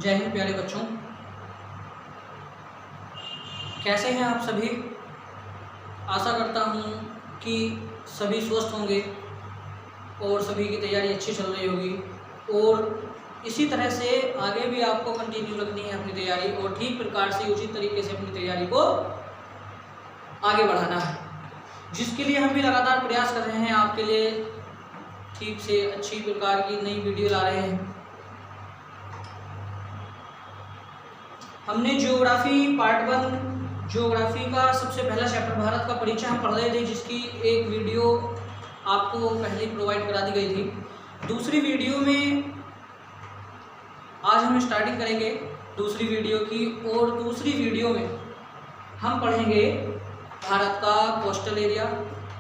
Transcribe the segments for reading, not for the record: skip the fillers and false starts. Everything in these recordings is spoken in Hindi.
जय हिंद प्यारे बच्चों, कैसे हैं आप सभी। आशा करता हूँ कि सभी स्वस्थ होंगे और सभी की तैयारी अच्छी चल रही होगी और इसी तरह से आगे भी आपको कंटिन्यू रखनी है अपनी तैयारी और ठीक प्रकार से उचित तरीके से अपनी तैयारी को आगे बढ़ाना है, जिसके लिए हम भी लगातार प्रयास कर रहे हैं। आपके लिए ठीक से अच्छी प्रकार की नई वीडियो ला रहे हैं। हमने ज्योग्राफी पार्ट 1 ज्योग्राफी का सबसे पहला चैप्टर भारत का परिचय हम पढ़ रहे थे, जिसकी एक वीडियो आपको पहले प्रोवाइड करा दी गई थी। दूसरी वीडियो में आज हम स्टार्टिंग करेंगे दूसरी वीडियो की, और दूसरी वीडियो में हम पढ़ेंगे भारत का कोस्टल एरिया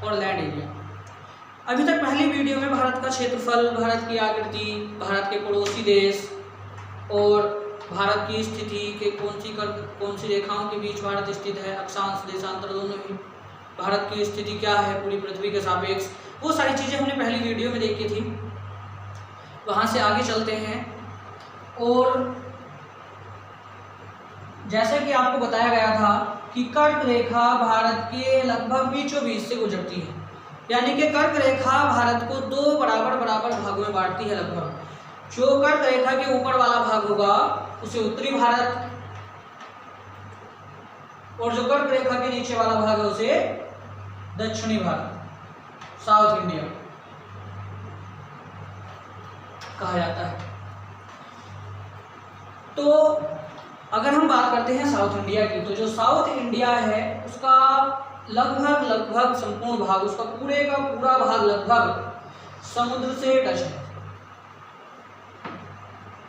और लैंड एरिया। अभी तक पहली वीडियो में भारत का क्षेत्रफल, भारत की आकृति, भारत के पड़ोसी देश और भारत की स्थिति के कौन सी रेखाओं के बीच भारत स्थित है, अक्षांश देशांतर दोनों ही, भारत की स्थिति क्या है पूरी पृथ्वी के सापेक्ष, वो सारी चीज़ें हमने पहली वीडियो में देखी थी। वहाँ से आगे चलते हैं और जैसा कि आपको बताया गया था कि कर्क रेखा भारत के लगभग बीचों बीच से गुजरती है, यानी कि कर्क रेखा भारत को दो बराबर भागों में बांटती है। लगभग जो कर्क रेखा के ऊपर वाला भाग होगा उसे उत्तरी भारत, और जो कर्क रेखा के नीचे वाला भाग है उसे दक्षिणी भारत, साउथ इंडिया कहा जाता है। तो अगर हम बात करते हैं साउथ इंडिया की, तो जो साउथ इंडिया है उसका लगभग संपूर्ण भाग, उसका पूरे का पूरा भाग लगभग समुद्र से टच है,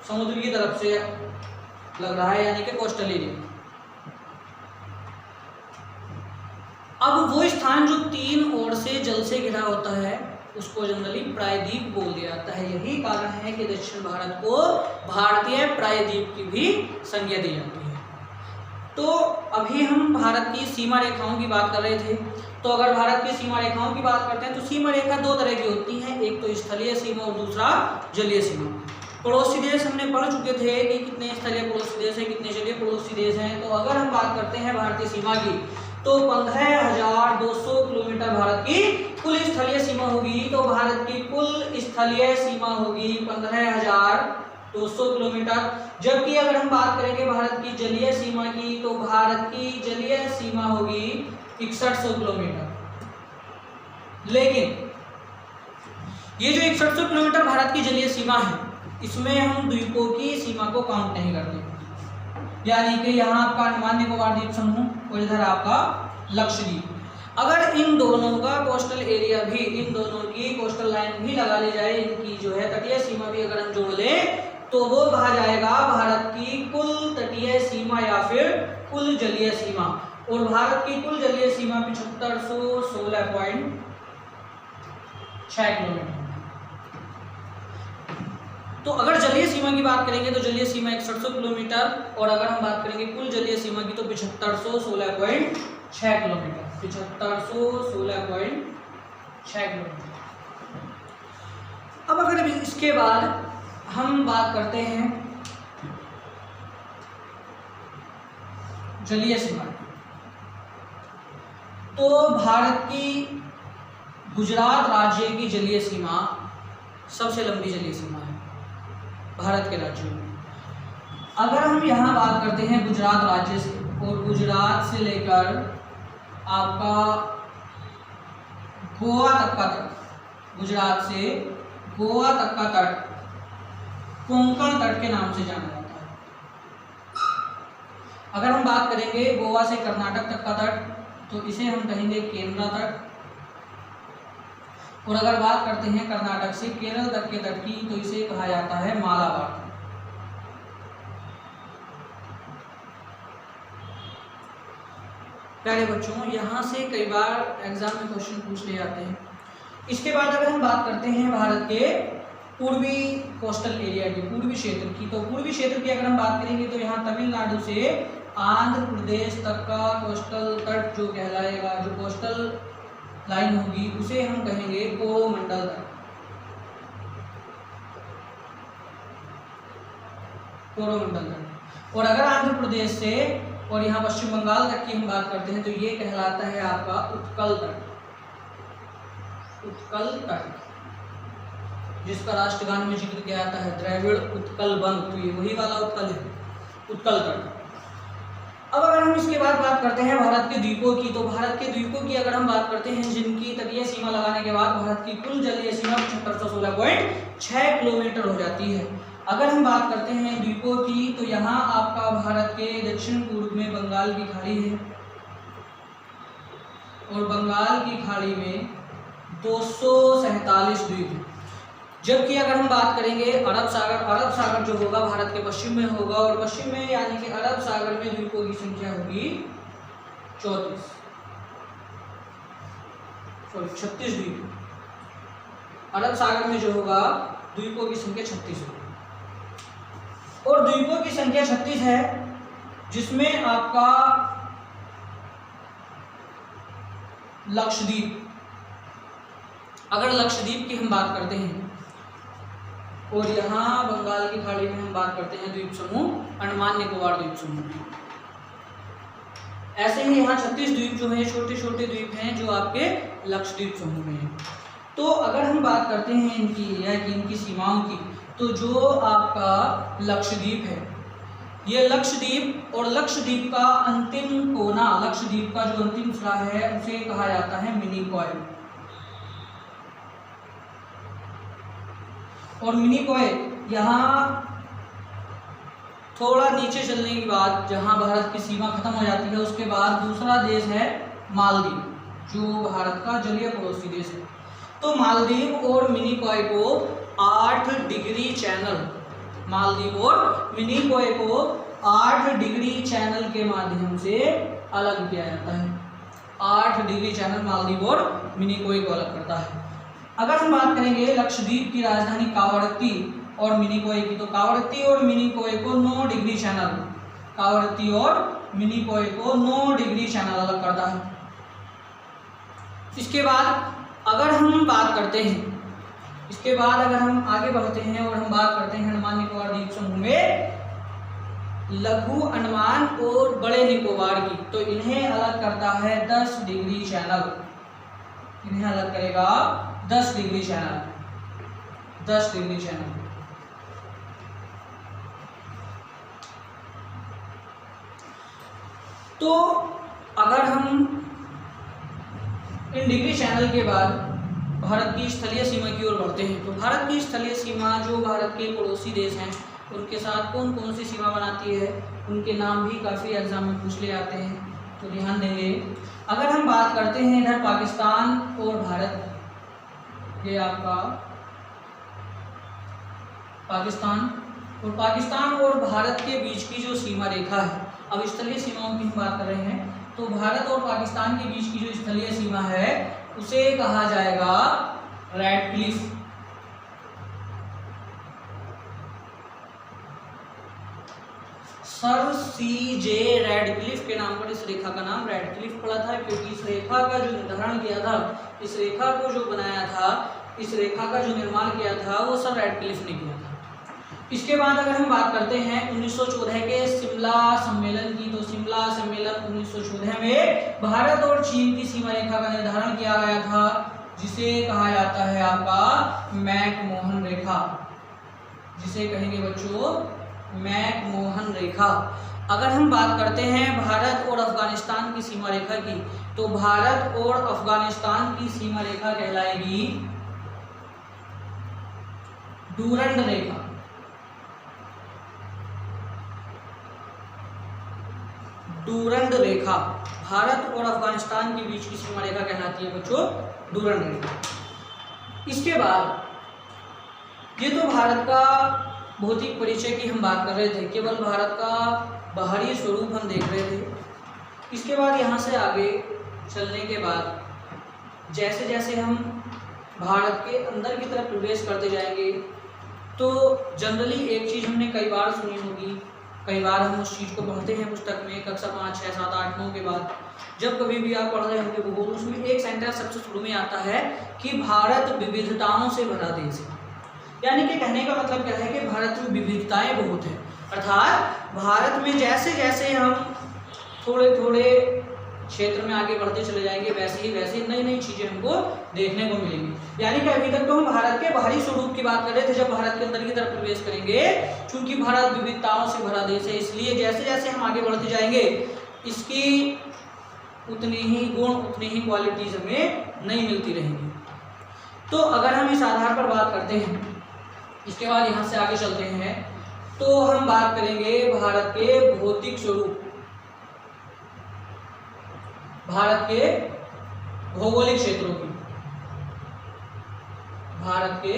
समुद्र की तरफ से लग रहा है, यानी कि कोस्टल एरिया। अब वो स्थान जो तीन ओर से जल से घिरा होता है उसको जनरली प्रायद्वीप बोल दिया जाता है। यही कारण है कि दक्षिण भारत को भारतीय प्रायद्वीप की भी संज्ञा दी जाती है। तो अभी हम भारत की सीमा रेखाओं की बात कर रहे थे। तो अगर भारत की सीमा रेखाओं की बात करते हैं तो सीमा रेखा दो तरह की होती है, एक तो स्थलीय सीमा और दूसरा जलीय सीमा। पड़ोसी देश हमने पढ़ चुके थे कि कितने स्थलीय पड़ोसी देश हैं, कितने जलीय पड़ोसी देश हैं। तो अगर हम बात करते हैं भारतीय सीमा की तो 15,200 किलोमीटर भारत की कुल स्थलीय सीमा होगी। तो भारत की कुल स्थलीय सीमा होगी 15,200 किलोमीटर। जबकि अगर हम बात करेंगे भारत की जलीय सीमा की तो भारत की जलीय सीमा होगी 6100 किलोमीटर। लेकिन ये जो 6100 किलोमीटर भारत की जलीय सीमा है, इसमें हम द्वीपों की सीमा को काउंट नहीं करते, यानी कि यहाँ आपका अंडमान निकोबार द्वीप समूह और इधर आपका लक्षद्वीप। अगर इन दोनों का कोस्टल एरिया भी, इन दोनों की कोस्टल लाइन भी लगा ली जाए, इनकी जो है तटीय सीमा भी अगर हम जोड़ लें तो वो कहा जाएगा भारत की कुल तटीय सीमा या फिर कुल जलीय सीमा। और भारत की कुल जलीय सीमा 7516.6 किलोमीटर। तो अगर जलीय सीमा की बात करेंगे तो जलीय सीमा 6100 किलोमीटर, और अगर हम बात करेंगे कुल जलीय सीमा की तो 7516.6 किलोमीटर, 7516.6 किलोमीटर। अब अगर इसके बाद हम बात करते हैं जलीय सीमा, तो भारत की गुजरात राज्य की जलीय सीमा सबसे लंबी जलीय सीमा है भारत के राज्यों में। अगर हम यहाँ बात करते हैं गुजरात राज्य से, और गुजरात से लेकर आपका गोवा तक का तट, गुजरात से गोवा तक का तट कोंकण तट के नाम से जाना जाता है। अगर हम बात करेंगे गोवा से कर्नाटक तक का तट तो इसे हम कहेंगे केरला तट, और अगर बात करते हैं कर्नाटक से केरल तक के तट की तो इसे कहा जाता है मालाबार। प्यारे बच्चों, यहाँ से कई बार एग्जाम में क्वेश्चन पूछ लिए जाते हैं। इसके बाद अगर हम बात करते हैं भारत के पूर्वी कोस्टल एरिया की, पूर्वी क्षेत्र की, तो पूर्वी क्षेत्र की अगर हम बात करेंगे तो यहाँ तमिलनाडु से आंध्र प्रदेश तक का कोस्टल तट जो कहलाएगा, जो कोस्टल लाइन होगी उसे हम कहेंगे कोरोमंडल तट। कोरोमंडल तट। और अगर आंध्र प्रदेश से और यहाँ पश्चिम बंगाल तक की हम बात करते हैं तो ये कहलाता है आपका उत्कल तट। उत्कल तट जिसका राष्ट्रगान में जिक्र किया जाता है द्रविड़ उत्कल बंग, तो ये वही वाला उत्कल है, उत्कल तट। अब अगर हम इसके बाद बात करते हैं भारत के द्वीपों की, तो भारत के द्वीपों की अगर हम बात करते हैं जिनकी तटीय सीमा लगाने के बाद भारत की कुल जलीय सीमा 7516.6 किलोमीटर हो जाती है। अगर हम बात करते हैं द्वीपों की तो यहाँ आपका भारत के दक्षिण पूर्व में बंगाल की खाड़ी है और बंगाल की खाड़ी में 247 द्वीप हैं। जबकि अगर हम बात करेंगे अरब सागर जो होगा भारत के पश्चिम में होगा और पश्चिम में यानी कि अरब सागर में द्वीपों की संख्या होगी 36 द्वीप। अरब सागर में जो होगा द्वीपों की संख्या 36 होगी और द्वीपों की संख्या 36 है, जिसमें आपका लक्षद्वीप, अगर लक्षद्वीप की हम बात करते हैं और यहाँ बंगाल की खाड़ी में हम बात करते हैं द्वीप समूह अंडमान निकोबार द्वीप समूह। ऐसे ही यहाँ 36 द्वीप जो हैं छोटे छोटे द्वीप हैं जो आपके लक्षद्वीप समूह में हैं। तो अगर हम बात करते हैं इनकी एरिया की, इनकी सीमाओं की, तो जो आपका लक्षद्वीप है, ये लक्षद्वीप और लक्षद्वीप का अंतिम कोना, लक्षद्वीप का जो अंतिम सिरा है उसे कहा जाता है मिनिकॉय। और मिनिकॉय यहाँ थोड़ा नीचे चलने के बाद जहाँ भारत की सीमा खत्म हो जाती है उसके बाद दूसरा देश है मालदीव, जो भारत का जलीय पड़ोसी देश है। तो मालदीव और मिनिकॉय को 8 डिग्री चैनल, मालदीव और मिनिकॉय को 8 डिग्री चैनल के माध्यम से अलग किया जाता है। 8 डिग्री चैनल मालदीव और मिनिकॉय को अलग करता है। अगर हम बात करेंगे लक्षद्वीप की राजधानी कावरत्ती और मिनिकॉय की, तो कावरत्ती और मिनिकॉय को 9 डिग्री चैनल, कावरत्ती और मिनिकॉय को 9 डिग्री चैनल अलग करता है। इसके बाद अगर हम बात करते हैं, इसके बाद अगर हम आगे बढ़ते हैं और हम बात करते हैं अंडमान निकोबार द्वीप समूह में लघु अंडमान और बड़े निकोबार की, तो इन्हें अलग करता है 10 डिग्री चैनल। इन्हें अलग करेगा 10 डिग्री चैनल, 10 डिग्री चैनल। तो अगर हम इन डिग्री चैनल के बाद भारत की स्थलीय सीमा की ओर बढ़ते हैं, तो भारत की स्थलीय सीमा जो भारत के पड़ोसी देश हैं उनके साथ कौन कौन सी सीमा बनाती है, उनके नाम भी काफ़ी एग्जाम में पूछ ले आते हैं, तो ध्यान देंगे। अगर हम बात करते हैं इधर पाकिस्तान और भारत, ये आपका पाकिस्तान और भारत के बीच की जो सीमा रेखा है, अब स्थलीय सीमाओं की हम बात कर रहे हैं, तो भारत और पाकिस्तान के बीच की जो स्थलीय सीमा है उसे कहा जाएगा रैडक्लिफ। सर CJ रैडक्लिफ के नाम पर इस रेखा का नाम रैडक्लिफ पड़ा था, क्योंकि इस रेखा का जो निर्धारण किया था, इस रेखा को जो बनाया था, इस रेखा का जो निर्माण किया था वो सर रैडक्लिफ ने किया था। इसके बाद अगर हम बात करते हैं 1914 के शिमला सम्मेलन की, तो शिमला सम्मेलन 1914 में भारत और चीन की सीमा रेखा का निर्धारण किया गया था, जिसे कहा जाता है आपका मैकमोहन रेखा, जिसे कहेंगे बच्चों मैकमोहन रेखा। अगर हम बात करते हैं भारत और अफगानिस्तान की सीमा रेखा की, तो भारत और अफगानिस्तान की सीमा रेखा कहलाएगी डूरंड रेखा। डूरंड रेखा भारत और अफगानिस्तान के बीच की सीमा रेखा कहलाती है बच्चों डूरंड रेखा। इसके बाद ये तो भारत का भौतिक परिचय की हम बात कर रहे थे, केवल भारत का बाहरी स्वरूप हम देख रहे थे। इसके बाद यहाँ से आगे चलने के बाद जैसे जैसे हम भारत के अंदर की तरफ प्रवेश करते जाएंगे, तो जनरली एक चीज़ हमने कई बार सुनी होगी, कई बार हम उस चीज़ को पढ़ते हैं पुस्तक में, कक्षा 5, 6, 7, 8, 9 के बाद जब कभी भी आप पढ़ रहे होंगे भूगोल, उसमें एक सेंटेंस सबसे शुरू में आता है कि भारत विविधताओं से भरा देश है। यानी कि कहने का मतलब क्या है कि भारत में विविधताएं बहुत है। अर्थात भारत में जैसे जैसे हम थोड़े थोड़े क्षेत्र में आगे बढ़ते चले जाएंगे वैसे ही वैसे नई नई चीजें हमको देखने को मिलेंगी। यानी कि अभी तक तो हम भारत के बाहरी स्वरूप की बात कर रहे थे, जब भारत के अंदर की तरफ प्रवेश करेंगे, चूंकि भारत विविधताओं से भरा देश है, इसलिए जैसे जैसे हम आगे बढ़ते जाएंगे इसकी उतनी ही गुण उतनी ही क्वालिटीज हमें नहीं मिलती रहेंगी। तो अगर हम इस आधार पर बात करते हैं, इसके बाद यहाँ से आगे चलते हैं, तो हम बात करेंगे भारत के भौतिक स्वरूप, भारत के भौगोलिक क्षेत्रों की, भारत के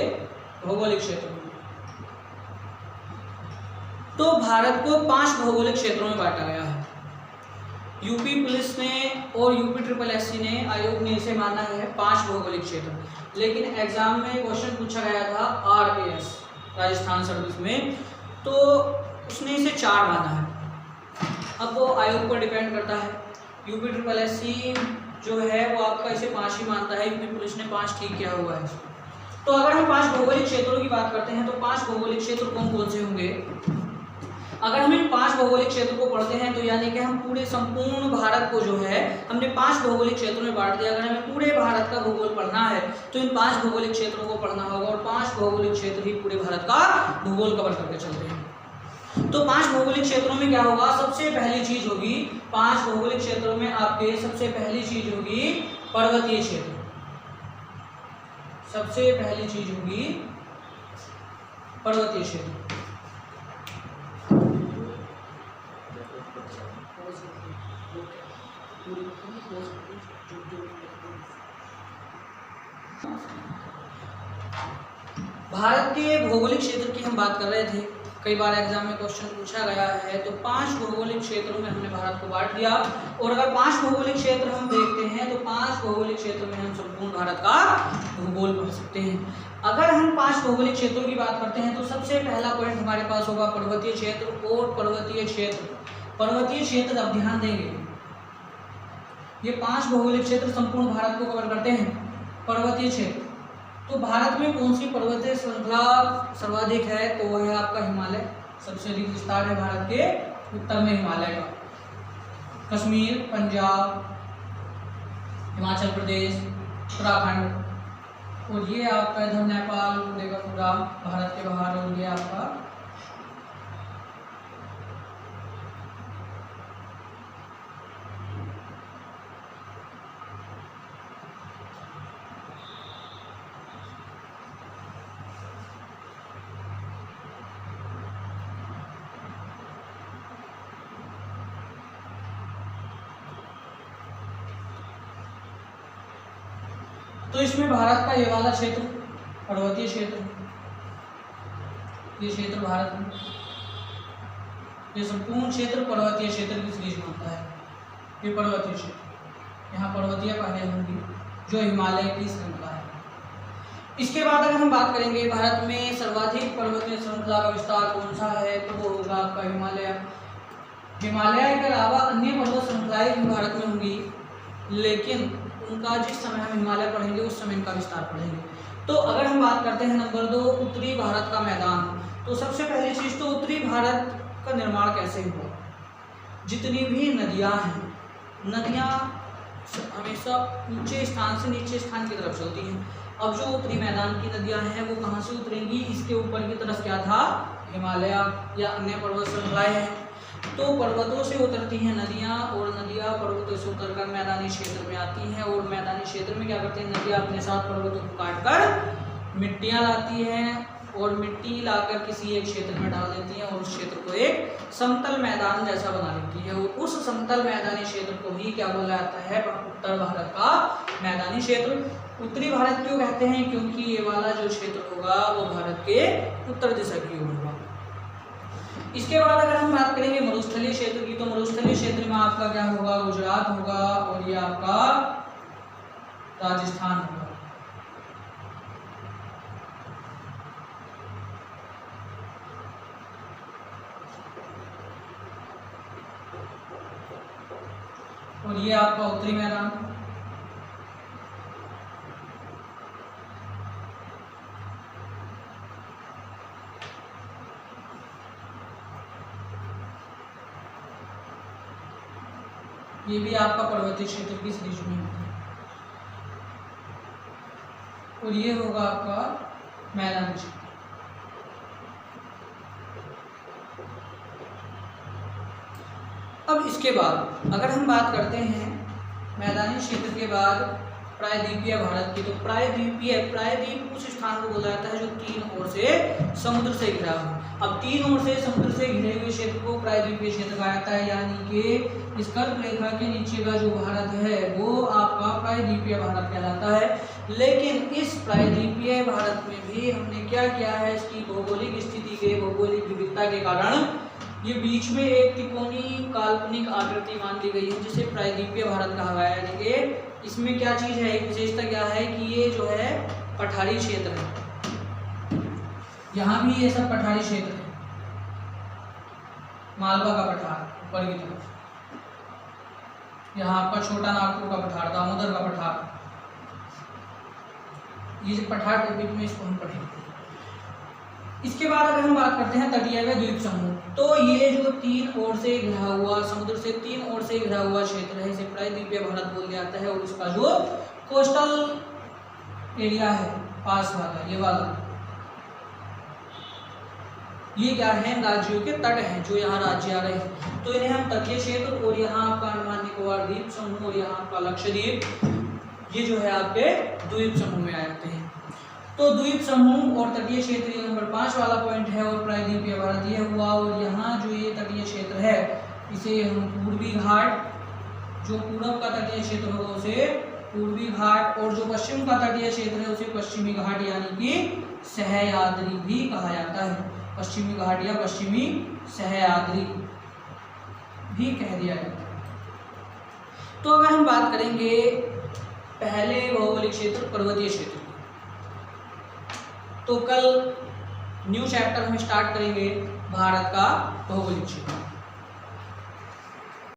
भौगोलिक क्षेत्रों की। तो भारत को 5 भौगोलिक क्षेत्रों में बांटा गया है। यूपी पुलिस ने और यूपी SSSC ने, आयोग ने इसे माना है 5 भौगोलिक क्षेत्र, लेकिन एग्जाम में क्वेश्चन पूछा गया था RAS राजस्थान सर्विस में, तो उसने इसे 4 माना है। अब वो आयोग पर डिपेंड करता है। यूपी SSSC जो है वो आपका इसे 5 ही मानता है, यूपी पुलिस ने 5 ठीक किया हुआ है। तो अगर हम 5 भौगोलिक क्षेत्रों की बात करते हैं तो 5 भौगोलिक क्षेत्र कौन कौन से होंगे? अगर हम इन 5 भौगोलिक क्षेत्र को पढ़ते हैं तो यानी कि हम पूरे संपूर्ण भारत को जो है हमने 5 भौगोलिक क्षेत्रों में बांट दिया। अगर हमें पूरे भारत का भूगोल पढ़ना है तो इन 5 भौगोलिक क्षेत्रों को पढ़ना होगा, और 5 भौगोलिक क्षेत्र ही पूरे भारत का भूगोल कवर करके चलते हैं। तो 5 भौगोलिक क्षेत्रों में क्या होगा? सबसे पहली चीज होगी, 5 भौगोलिक क्षेत्रों में आपके सबसे पहली चीज होगी पर्वतीय क्षेत्र। सबसे पहली चीज होगी पर्वतीय क्षेत्र। भारत के भौगोलिक क्षेत्र की हम बात कर रहे थे, कई बार एग्जाम में क्वेश्चन पूछा गया है। तो 5 भौगोलिक क्षेत्रों में हमने भारत को बांट दिया, और अगर 5 भौगोलिक क्षेत्र हम देखते हैं तो 5 भौगोलिक क्षेत्र में हम संपूर्ण भारत का भूगोल पढ़ सकते हैं। अगर हम 5 भौगोलिक क्षेत्रों की बात करते हैं तो सबसे पहला पॉइंट हमारे पास होगा पर्वतीय क्षेत्र। और पर्वतीय क्षेत्र अब ध्यान देंगे, ये 5 भौगोलिक क्षेत्र संपूर्ण भारत को कवर करते हैं। पर्वतीय क्षेत्र, तो भारत में कौन सी पर्वतीय श्रृंखला सर्वाधिक है? तो वह है आपका हिमालय। सबसे अधिक विस्तार है भारत के उत्तर में हिमालय का। कश्मीर, पंजाब, हिमाचल प्रदेश, उत्तराखंड, और ये आपका इधर नेपाल पूरा पूरा भारत के बाहर, और ये आपका तो इसमें भारत का ये वाला क्षेत्र पर्वतीय क्षेत्र, ये क्षेत्र भारत में, ये संपूर्ण क्षेत्र पर्वतीय क्षेत्र की सीरीज बनता है। ये पर्वतीय क्षेत्र, यहाँ पर्वतीय पहाड़ियाँ होंगी जो हिमालय की श्रृंखला है। इसके बाद अगर हम बात करेंगे भारत में सर्वाधिक पर्वतीय श्रृंखला का विस्तार कौन सा है, तो वो होगा आपका हिमालय। हिमालय के अलावा अन्य पर्वत श्रृंखलाएं भी भारत में होंगी, लेकिन उनका जिस समय हम हिमालय पढ़ेंगे उस समय इनका विस्तार पढ़ेंगे। तो अगर हम बात करते हैं नंबर 2, उत्तरी भारत का मैदान, तो सबसे पहली चीज तो उत्तरी भारत का निर्माण कैसे हुआ? जितनी भी नदियां हैं, नदियां हमेशा ऊंचे स्थान से नीचे स्थान की तरफ चलती हैं। अब जो उत्तरी मैदान की नदियां हैं वो कहाँ से उतरेंगी? इसके ऊपर की तरफ क्या था? हिमालय या अन्य पर्वत श्रृंखलाएं हैं। तो पर्वतों से उतरती हैं नदियाँ, और नदियाँ पर्वतों से उतरकर मैदानी क्षेत्र में आती हैं, और मैदानी क्षेत्र में क्या करती हैं? नदियाँ अपने साथ पर्वतों को काटकर मिट्टियाँ लाती हैं, और मिट्टी लाकर किसी एक क्षेत्र में डाल देती हैं, और उस क्षेत्र को एक समतल मैदान जैसा बना देती है। और उस समतल मैदानी क्षेत्र को ही क्या बोला जाता है? उत्तर भारत का मैदानी क्षेत्र। उत्तरी भारत क्यों कहते हैं? क्योंकि ये वाला जो क्षेत्र होगा वो भारत के उत्तर दिशा की ओर होगा। इसके बाद अगर हम बात करेंगे मरुस्थलीय क्षेत्र की, तो मरुस्थलीय क्षेत्र में आपका क्या होगा? गुजरात होगा, और ये आपका राजस्थान होगा। और ये आपका उत्तरी मैदान। ये भी आपका पर्वतीय क्षेत्र की सीरीज में होगा, और ये होगा आपका मैदानी क्षेत्र। अब इसके बाद अगर हम बात करते हैं मैदानी क्षेत्र के बाद प्रायद्वीपीय भारत की, तो प्रायद्वीप उस स्थान को बोला जाता है जो तीन ओर से समुद्र से घिरा हो। अब तीन ओर से समुद्र से घिरे हुए क्षेत्र को प्रायद्वीपीय क्षेत्र कहा जाता है, यानी कि इस कर्क रेखा के नीचे का जो भारत है वो आपका प्रायद्वीपीय भारत कहलाता है। लेकिन इस प्रायद्वीपीय भारत में भी हमने क्या किया है, इसकी भौगोलिक स्थिति के, भौगोलिक विविधता के कारण ये बीच में एक त्रिकोणी काल्पनिक आकृति मान ली गई है, जिसे प्रायद्वीपीय भारत कहा गया है। देखिए इसमें क्या चीज़ है, एक विशेषता क्या है कि ये जो है पठारी क्षेत्र है, यहाँ भी ये सब पठारी क्षेत्र है, मालवा का पठार ऊपर की तरफ, यहाँ आपका छोटा नागपुर का पठार, दामोदर का पठार, ये जो पठार टॉपिक में इसको हम पढ़ेंगे। इसके बाद अगर हम बात करते हैं तटीय व द्वीप समूह, तो ये जो तीन ओर से घिरा हुआ, समुद्र से तीन ओर से घिरा हुआ क्षेत्र है, इसे प्रायद्वीपीय भारत बोल जाता है। और इसका जो कोस्टल एरिया है पास वाला, ये वाला, ये क्या है, राज्यों के तट हैं, जो यहाँ राज्य आ रहे हैं, तो इन्हें हम तटीय क्षेत्र, और यहाँ आपका अंडमान निकोबार द्वीप समूह, और यहाँ आपका लक्षद्वीप, ये जो है आपके द्वीप समूह में आ जाते हैं। तो द्वीप समूह और तटीय क्षेत्र ये नंबर 5 वाला पॉइंट है, और प्रायद्वीपीय भारत ये हुआ। और यहाँ जो ये तटीय क्षेत्र है इसे हम पूर्वी घाट, जो पूरब का तटीय क्षेत्र होगा उसे पूर्वी घाट, और जो पश्चिम का तटीय क्षेत्र है उसे पश्चिमी घाट यानी कि सह्याद्री भी कहा जाता है। पश्चिमी घाट या पश्चिमी सह्याद्री भी कह दिया जाता है। तो अगर हम बात करेंगे पहले भौगोलिक क्षेत्र पर्वतीय क्षेत्र, तो कल न्यू चैप्टर हम स्टार्ट करेंगे भारत का भौगोलिक क्षेत्र।